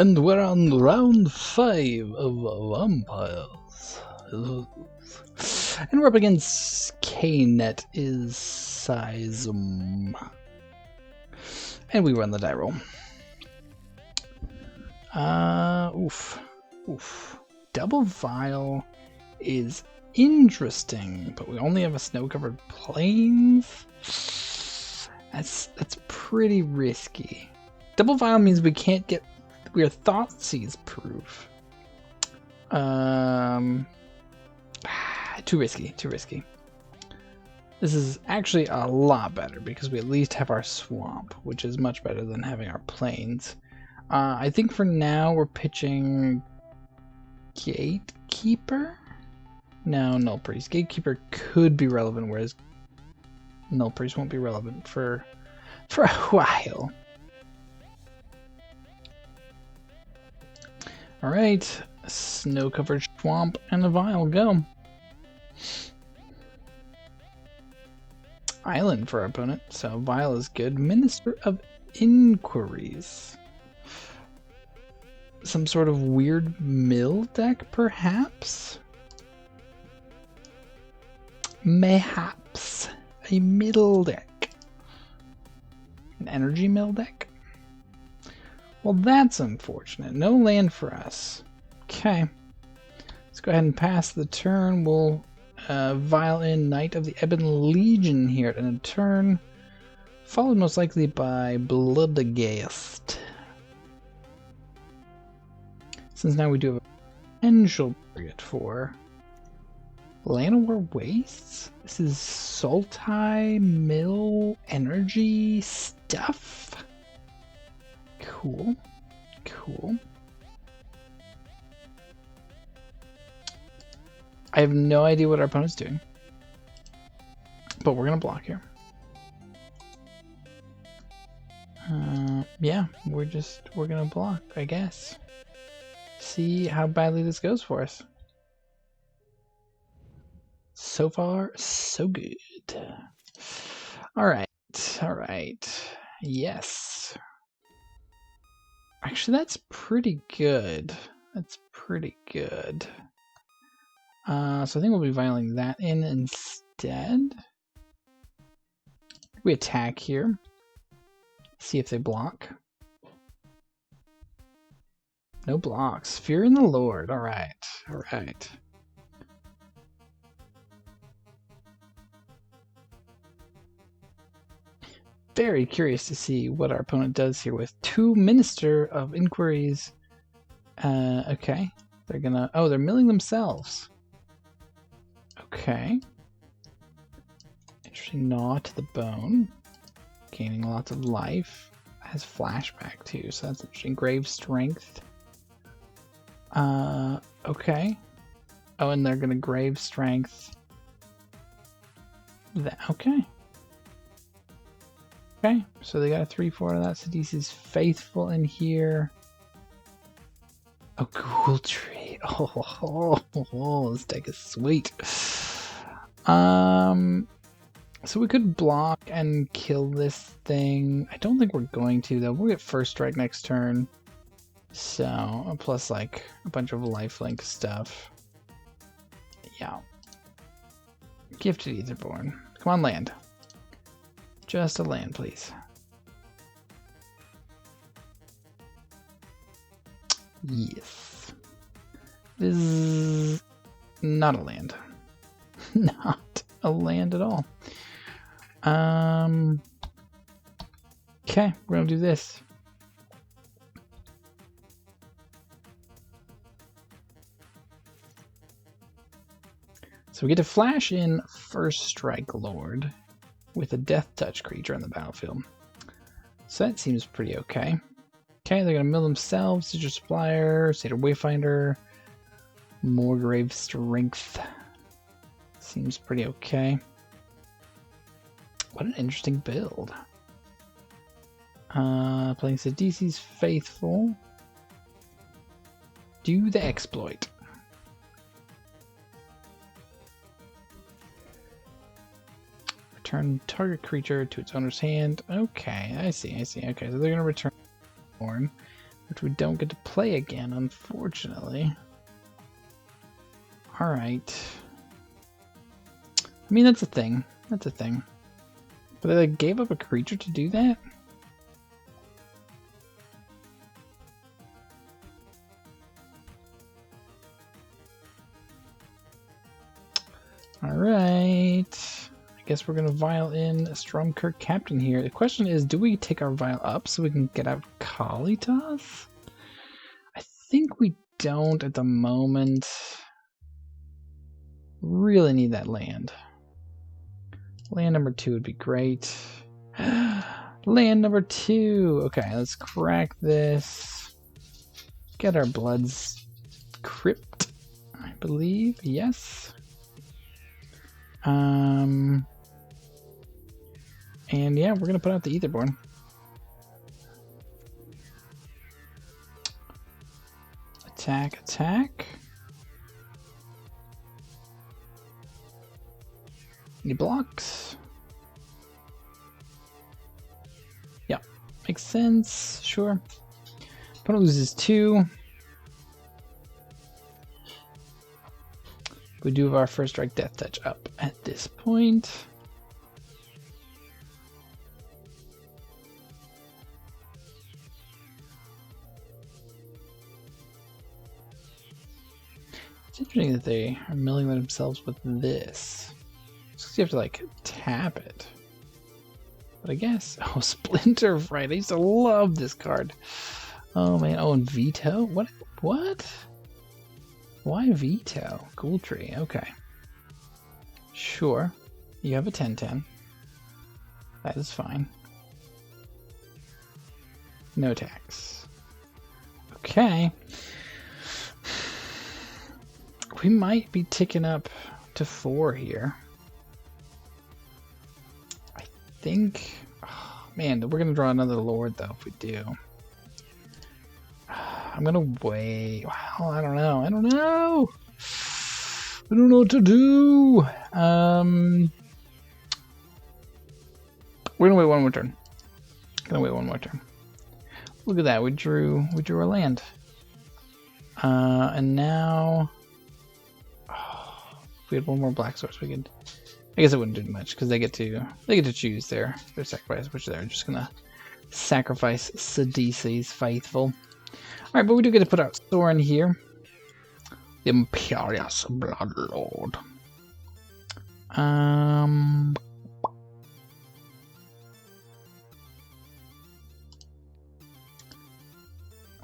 And we're on round 5 of vampires. And we're up against K-Net is Seism. And we run the die roll. Oof. Double Vial is interesting, but we only have a snow-covered plains. That's pretty risky. Double Vial means we can't get we're Thoughtseize proof. Too risky. This is actually a lot better because we at least have our swamp, which is much better than having our plains. I think for now we're pitching Gatekeeper? No, Null Priest. Gatekeeper could be relevant, whereas Null Priest won't be relevant for a while. Alright, snow-covered swamp and a vial, go. Island for our opponent, so vial is good. Minister of Inquiries. Some sort of weird mill deck, perhaps? Mayhaps. A middle deck. An energy mill deck? Well, that's unfortunate. No land for us. Okay. Let's go ahead and pass the turn. We'll vial in Knight of the Ebon Legion here at end of turn. Followed most likely by Bloodghast. Since now we do have a potential target for Llanowar Wastes. This is Sultai Mill Energy stuff. Cool. I have no idea what our opponent's doing, but we're gonna block here. Yeah, we're gonna block, I guess. See how badly this goes for us. So far, so good. All right. Yes. Actually, that's pretty good. So I think we'll be vialing that in instead. We attack here. See if they block. No blocks. Fear in the Lord. All right. Very curious to see what our opponent does here with 2 Minister of Inquiries. Okay. They're gonna... Oh, they're milling themselves. Okay. Interesting. Gnaw to the bone. Gaining lots of life. Has flashback too, so that's interesting. Grave Strength. Okay. Oh, and they're gonna Grave Strength. Okay. Okay, so they got a 3/4 of that. Sidisi's Faithful in here. A Ghoul Tree. Oh, this deck is sweet. So we could block and kill this thing. I don't think we're going to, though. We'll get first strike next turn. So, plus like a bunch of lifelink stuff. Yeah. Gifted Etherborn. Come on, land. Just a land, please. Yes. This is not a land. Not a land at all. Okay, we're gonna do this. So we get to flash in First Strike Lord with a Death Touch creature on the battlefield. So that seems pretty okay. Okay, they're gonna mill themselves, Sigil Supplier, Satyr Wayfinder, more Grave Strength. Seems pretty okay. What an interesting build. Playing Sidisi's Faithful. Do the exploit. Return target creature to its owner's hand. Okay, I see. Okay, so they're gonna return Born. which we don't get to play again, unfortunately. Alright. I mean, that's a thing. That's a thing. But they like, gave up a creature to do that? Alright. I guess we're going to vial in a Stormkirk Captain here. The question is, do we take our vial up so we can get out Kalitas? I think we don't at the moment. Really need that land. Land number 2 would be great. Land number 2! Okay, let's crack this. Get our Blood's Crypt, I believe. Yes. And yeah, we're gonna put out the Etherborn. Attack, attack. Any blocks? Yeah, makes sense. Sure. Opponent loses 2. We do have our first strike death touch up at this point. It's interesting that they are milling themselves with this. Just you have to like tap it. But I guess Splinter Fright. I used to love this card. Oh man. Oh, and Vito? What? Why Vito? Ghoul Tree. Okay. Sure. You have a 10/10. That is fine. No tax. Okay. We might be ticking up to 4 here. I think... Oh, man, we're going to draw another Lord, though, if we do. I'm going to wait. Well, I don't know. I don't know what to do. We're going to wait one more turn. Look at that. We drew a land. And now... if we had one more black source, we could... I guess it wouldn't do much, because they get to choose their sacrifice, which they're just going to sacrifice Sidisi's Faithful. Alright, but we do get to put out Sorin here. The Imperious Bloodlord.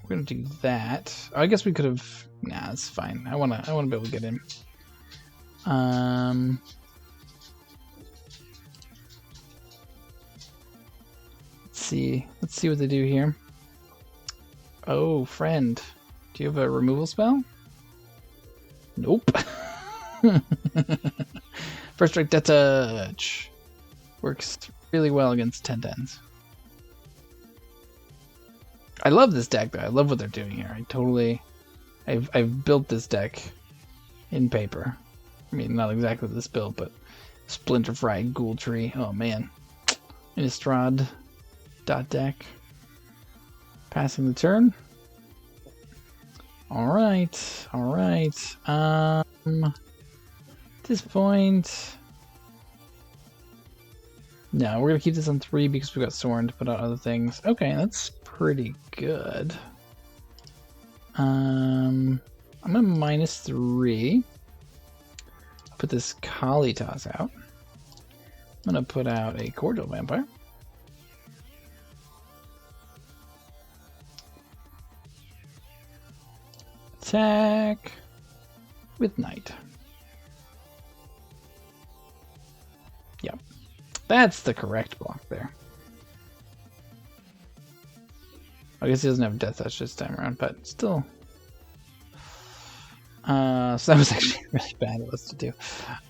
We're gonna do that. Oh, I guess we could have. Nah, it's fine. I wanna be able to get him. Let's see what they do here. Oh, friend. Do you have a removal spell? Nope. First strike death touch. Works really well against 10/10s. I love this deck though. I love what they're doing here. I've built this deck in paper. I mean, not exactly this build, but Splinter Fright, Ghoul Tree. Oh man. Innistrad dot deck. Passing the turn. Alright. At this point... No, we're gonna keep this on 3 because we got Sorin to put out other things. Okay, that's pretty good. I'm gonna -3. Put this Kalitas out. I'm gonna put out a Cordial Vampire. Attack with Knight. Yep. That's the correct block there. I guess he doesn't have Death Touch this time around, but still. So that was actually really bad of us to do.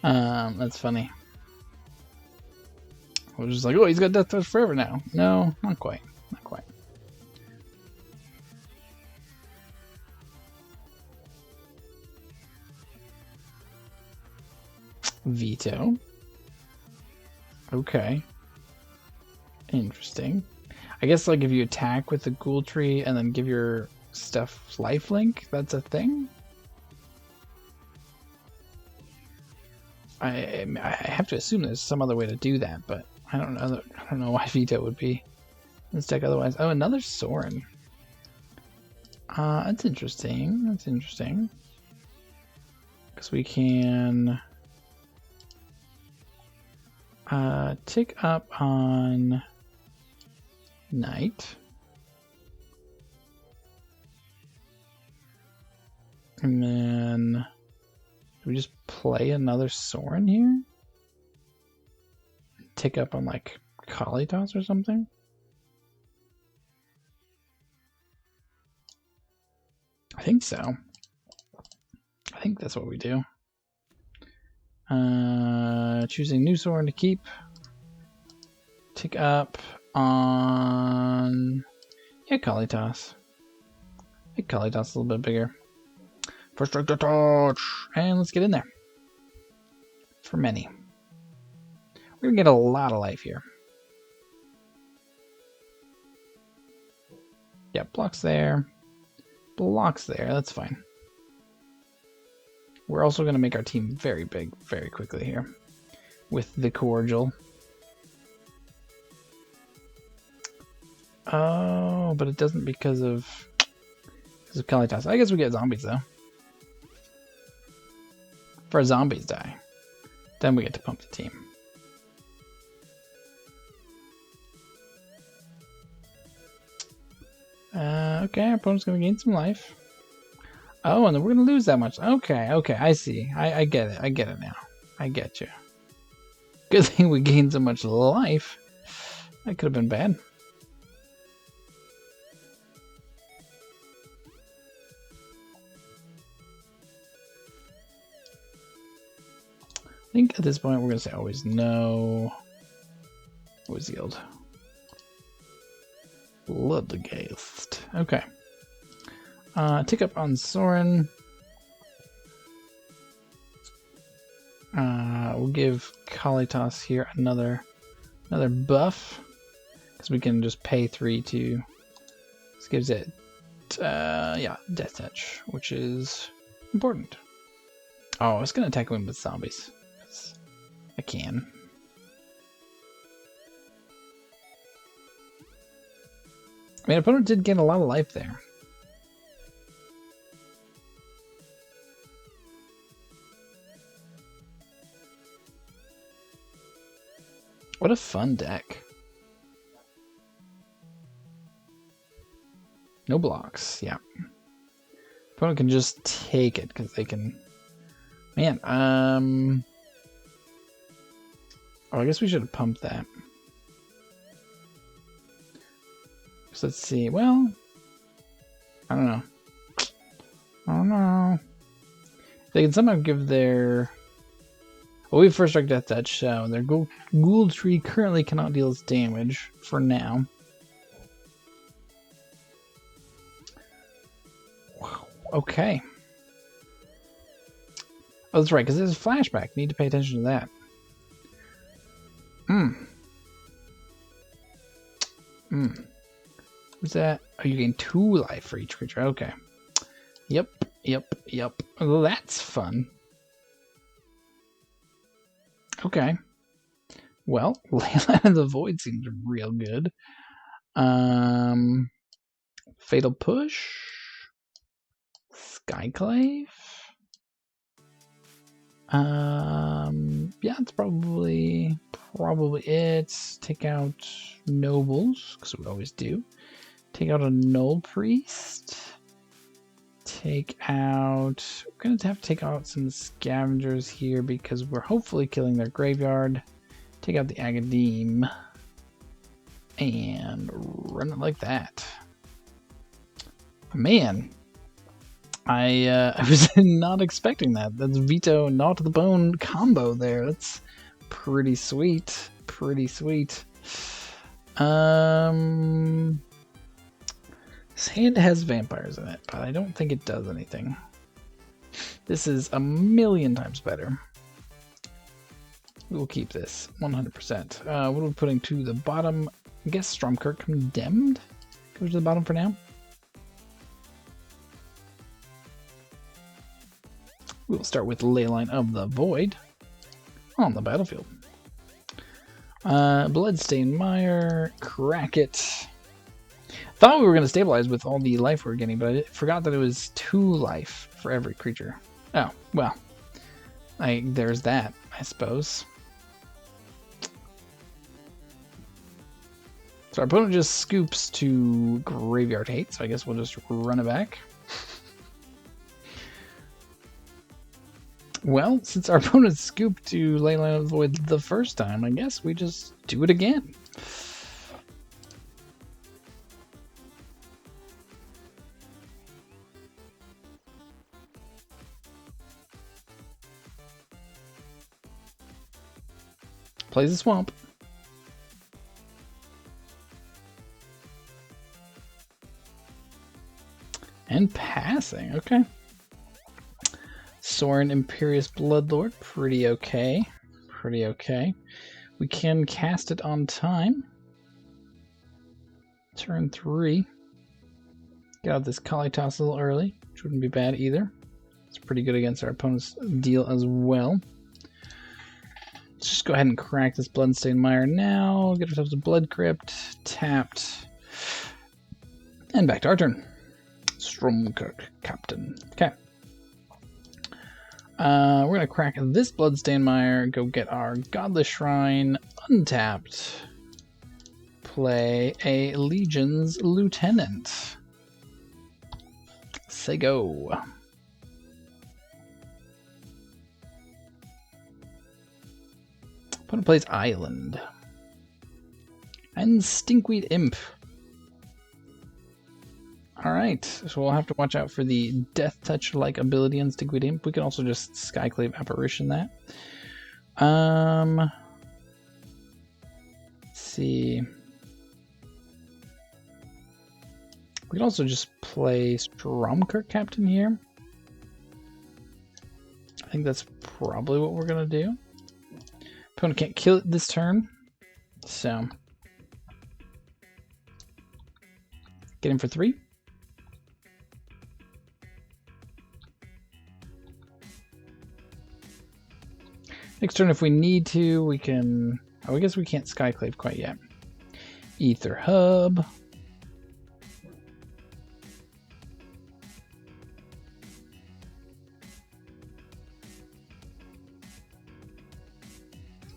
That's funny. I was just like, oh, he's got Death Touch forever now. No, not quite. Not quite. Vito. Okay. Interesting. I guess like if you attack with the ghoul tree and then give your stuff lifelink, that's a thing. I have to assume there's some other way to do that, but I don't know. I don't know why Vito would be in this deck otherwise. Oh, another Sorin. That's interesting. That's interesting. Because we can tick up on Knight. And then do we just play another Sorin here? Tick up on like Kalitas or something? I think so. I think that's what we do. Choosing new Sorin to keep. Tick up on Kalitas. Make Kalitas a little bit bigger. First strike to touch! And let's get in there. For many. We're gonna get a lot of life here. Yeah, blocks there. Blocks there, that's fine. We're also gonna make our team very big very quickly here. With the cordial. Oh, but it doesn't because of Kalitas. I guess we get zombies though. If our zombies die, then we get to pump the team. Okay, our opponent's gonna gain some life. Oh, and then we're gonna lose that much. Okay, I see. I get it. I get it now. I get you. Good thing we gained so much life. That could have been bad. I think at this point we're gonna say always no. Always yield. Bloodgeist. Okay. Tick up on Sorin. We'll give Kalitas here another buff because we can just pay 3 to. This gives it, Death Touch, which is important. Oh, I was gonna attack him with zombies. I can. I mean, opponent did get a lot of life there. What a fun deck. No blocks, yeah. Opponent can just take it because they can. Man, oh, I guess we should have pumped that. So let's see. Well, I don't know. They can somehow give their. Well, we have first strike death touch, so their ghoul tree currently cannot deal its damage for now. Wow. Okay. Oh, that's right, because there's a flashback. Need to pay attention to that. What's that? Oh, you gain 2 life for each creature. Okay. Yep. Well, that's fun. Okay. Well, Leyline of the Void seems real good. Fatal Push. Skyclave. Yeah, it's probably it. Take out nobles, because we always do. Take out a Null Priest. Take out. We're gonna have to take out some scavengers here because we're hopefully killing their graveyard. Take out the Agademe. And run it like that. Man. I was not expecting that. That's Vito Gnaw to the Bone combo there. That's pretty sweet. Pretty sweet. This hand has vampires in it, but I don't think it does anything. This is a million times better. We will keep this 100%. What are we putting to the bottom? I guess Stromkirk Condemned goes to the bottom for now. We'll start with Leyline of the Void on the battlefield. Bloodstained Mire, crack it. Thought we were going to stabilize with all the life we were getting, but I forgot that it was 2 life for every creature. Oh, well. There's that, I suppose. So our opponent just scoops to Graveyard Hate, so I guess we'll just run it back. Well, since our opponent scooped to Leyline of the Void the first time, I guess we just do it again. Plays the Swamp. And passing, okay. Sorin Imperious Bloodlord, pretty okay. Pretty okay. We can cast it on time. Turn 3. Get out this Kalitas a little early, which wouldn't be bad either. It's pretty good against our opponent's deal as well. Let's just go ahead and crack this Bloodstained Mire now. Get ourselves a Blood Crypt. Tapped. And back to our turn. Stromkirk Captain. Okay. We're going to crack this Bloodstained Mire, go get our Godless Shrine, untapped, play a Legion's Lieutenant. Say go. Opponent plays Island. And Stinkweed Imp. Alright, so we'll have to watch out for the Death Touch-like ability on Stinkweed Imp. We can also just Skyclave Apparition that. Let's see. We can also just play Stromkirk Captain here. I think that's probably what we're going to do. Opponent can't kill it this turn, so get him for 3. Next turn, if we need to, we can... Oh, I guess we can't Skyclave quite yet. Ether Hub.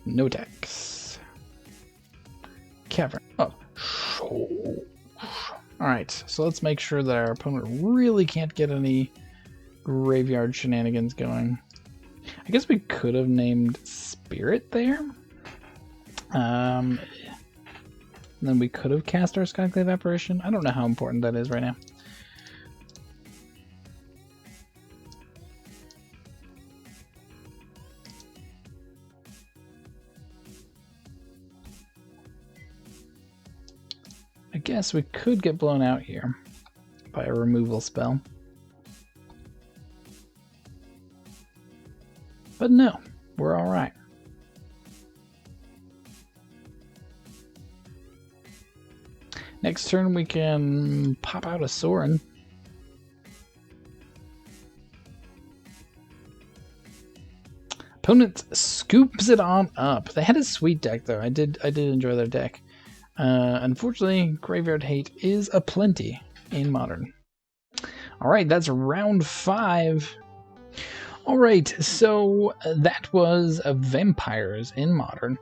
No decks. Cavern. Oh. Alright, so let's make sure that our opponent really can't get any graveyard shenanigans going. I guess we could have named Spirit there. And then we could have cast our Skyclave Apparition. I don't know how important that is right now. I guess we could get blown out here by a removal spell. But no, we're all right. Next turn we can pop out a Sorin. Opponent scoops it on up. They had a sweet deck though. I did enjoy their deck. Unfortunately, Graveyard Hate is aplenty in Modern. All right, that's round 5. All right, so that was Vampires in Modern.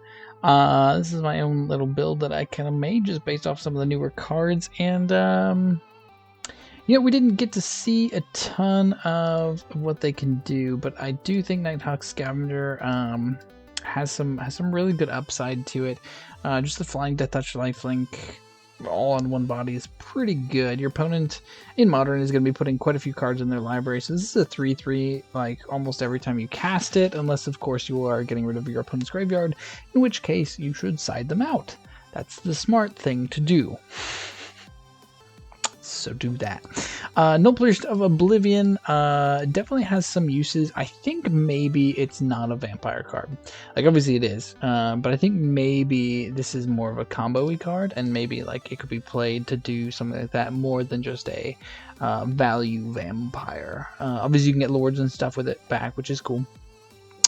This is my own little build that I kind of made just based off some of the newer cards. And, you know, we didn't get to see a ton of what they can do, but I do think Nighthawk Scavenger has some really good upside to it. Just the Flying Death Touch Lifelink all on one body is pretty good. Your opponent in Modern is going to be putting quite a few cards in their library, so this is a 3/3 like almost every time you cast it, unless of course you are getting rid of your opponent's graveyard, in which case you should side them out. That's the smart thing to do. so do that. Noblest of Oblivion definitely has some uses. I think maybe it's not a vampire card. Like, obviously it is, but I think maybe this is more of a combo-y card, and maybe like it could be played to do something like that more than just a value vampire. Obviously you can get lords and stuff with it back, which is cool.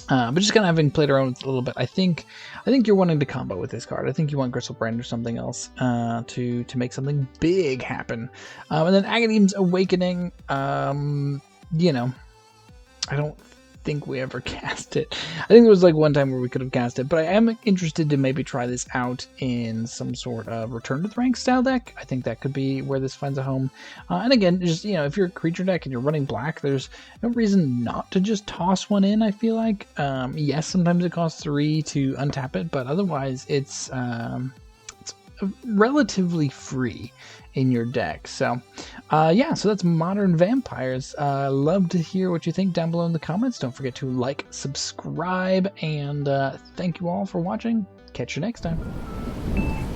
But just kind of having played around with it a little bit, I think you're wanting to combo with this card. I think you want Gristlebrand or something else to make something big happen. And then Agadeem's Awakening, you know, I don't think we ever cast it. I think there was like one time where we could have cast it, but I am interested to maybe try this out in some sort of Return to the Rank style deck. I think that could be where this finds a home. And again, just, you know, if you're a creature deck and you're running black, there's no reason not to just toss one in, I feel like. Yes, sometimes it costs 3 to untap it, but otherwise it's relatively free in your deck. So yeah, so that's Modern Vampires. Love to hear what you think down below in the comments. Don't forget to like, subscribe, and thank you all for watching. Catch you next time.